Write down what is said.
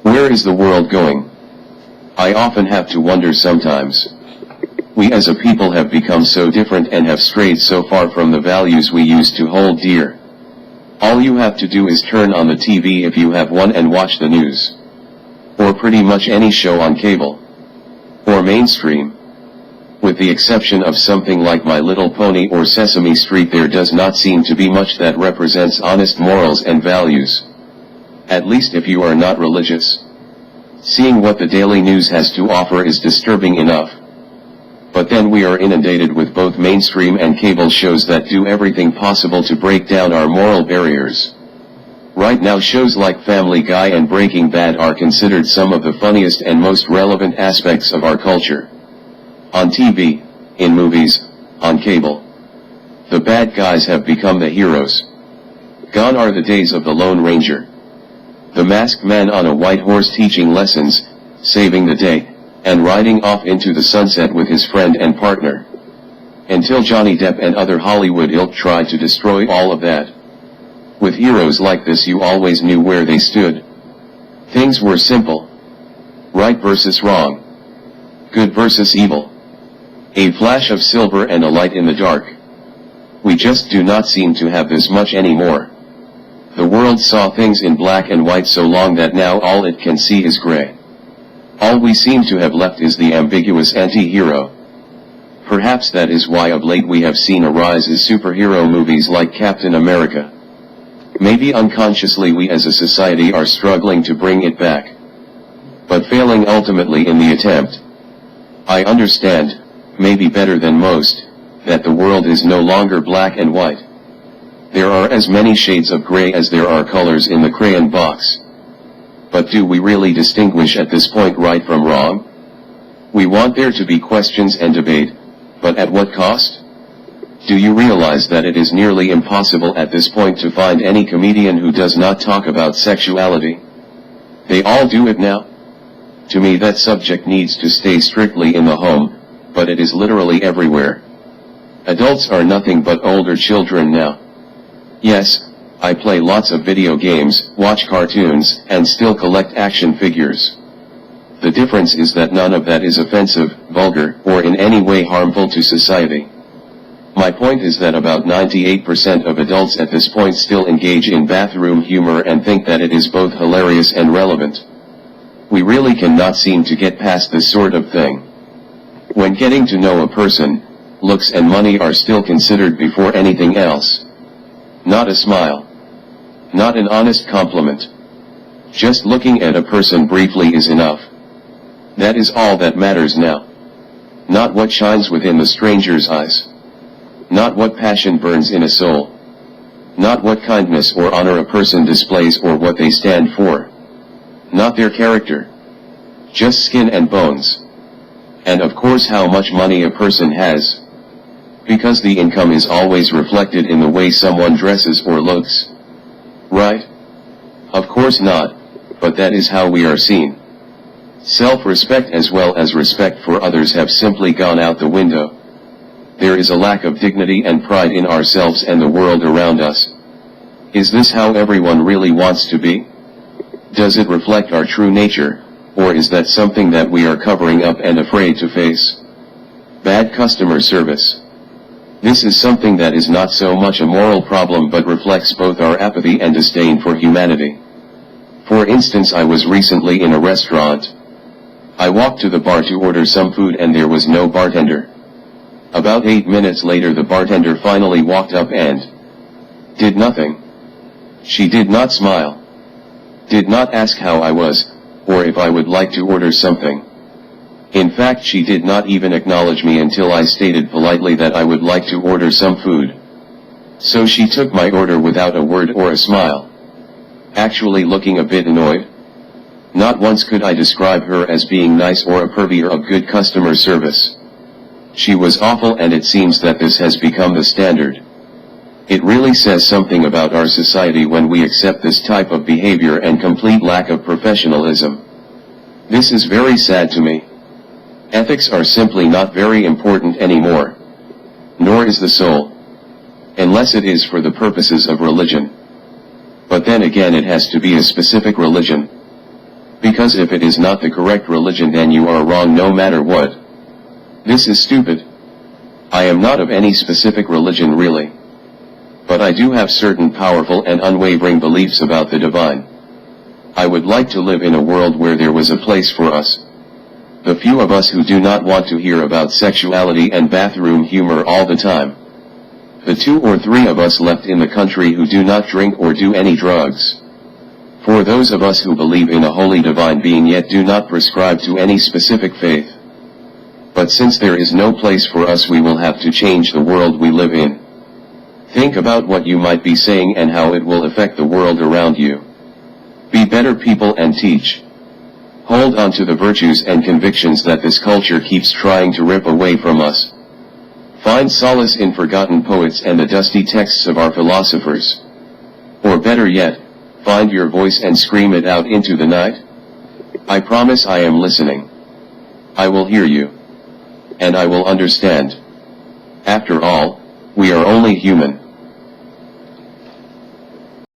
Where is the world going? I often have to wonder sometimes. We as a people have become so different and have strayed so far from the values we used to hold dear. All you have to do is turn on the TV if you have one and watch the news. Or pretty much any show on cable. Or mainstream. With the exception of something like My Little Pony or Sesame Street, there does not seem to be much that represents honest morals and values. At least if you are not religious. Seeing what the daily news has to offer is disturbing enough. But then we are inundated with both mainstream and cable shows that do everything possible to break down our moral barriers. Right now shows like Family Guy and Breaking Bad are considered some of the funniest and most relevant aspects of our culture. On TV, in movies, on cable. The bad guys have become the heroes. Gone are the days of the Lone Ranger. The masked man on a white horse teaching lessons, saving the day, and riding off into the sunset with his friend and partner. Until Johnny Depp and other Hollywood ilk tried to destroy all of that. With heroes like this you always knew where they stood. Things were simple. Right versus wrong. Good versus evil. A flash of silver and a light in the dark. We just do not seem to have this much anymore. The world saw things in black and white so long that now all it can see is gray. All we seem to have left is the ambiguous anti-hero. Perhaps that is why of late we have seen a rise in superhero movies like Captain America. Maybe unconsciously we as a society are struggling to bring it back. But failing ultimately in the attempt. I understand, maybe better than most, that the world is no longer black and white. There are as many shades of gray as there are colors in the crayon box. But do we really distinguish at this point right from wrong? We want there to be questions and debate, but at what cost? Do you realize that it is nearly impossible at this point to find any comedian who does not talk about sexuality? They all do it now. To me that subject needs to stay strictly in the home, but it is literally everywhere. Adults are nothing but older children now. Yes, I play lots of video games, watch cartoons, and still collect action figures. The difference is that none of that is offensive, vulgar, or in any way harmful to society. My point is that about 98% of adults at this point still engage in bathroom humor and think that it is both hilarious and relevant. We really cannot seem to get past this sort of thing. When getting to know a person, looks and money are still considered before anything else. Not a smile. Not an honest compliment. Just looking at a person briefly is enough. That is all that matters now. Not what shines within the stranger's eyes. Not what passion burns in a soul. Not what kindness or honor a person displays or what they stand for. Not their character. Just skin and bones. And of course how much money a person has. Because the income is always reflected in the way someone dresses or looks. Right? Of course not, but that is how we are seen. Self-respect as well as respect for others have simply gone out the window. There is a lack of dignity and pride in ourselves and the world around us. Is this how everyone really wants to be? Does it reflect our true nature, or is that something that we are covering up and afraid to face? Bad customer service. This is something that is not so much a moral problem but reflects both our apathy and disdain for humanity. For instance, I was recently in a restaurant. I walked to the bar to order some food and there was no bartender. About 8 minutes later the bartender finally walked up and did nothing. She did not smile. Did not ask how I was, or if I would like to order something. In fact, she did not even acknowledge me until I stated politely that I would like to order some food. So she took my order without a word or a smile. Actually looking a bit annoyed. Not once could I describe her as being nice or a purveyor of good customer service. She was awful, and it seems that this has become the standard. It really says something about our society when we accept this type of behavior and complete lack of professionalism. This is very sad to me. Ethics are simply not very important anymore. Nor is the soul. Unless it is for the purposes of religion. But then again it has to be a specific religion. Because if it is not the correct religion, then you are wrong no matter what. This is stupid. I am not of any specific religion really. But I do have certain powerful and unwavering beliefs about the divine. I would like to live in a world where there was a place for us. The few of us who do not want to hear about sexuality and bathroom humor all the time. The 2 or 3 of us left in the country who do not drink or do any drugs. For those of us who believe in a holy divine being yet do not prescribe to any specific faith. But since there is no place for us, we will have to change the world we live in. Think about what you might be saying and how it will affect the world around you. Be better people and teach. Hold on to the virtues and convictions that this culture keeps trying to rip away from us. Find solace in forgotten poets and the dusty texts of our philosophers. Or better yet, find your voice and scream it out into the night. I promise I am listening. I will hear you. And I will understand. After all, we are only human.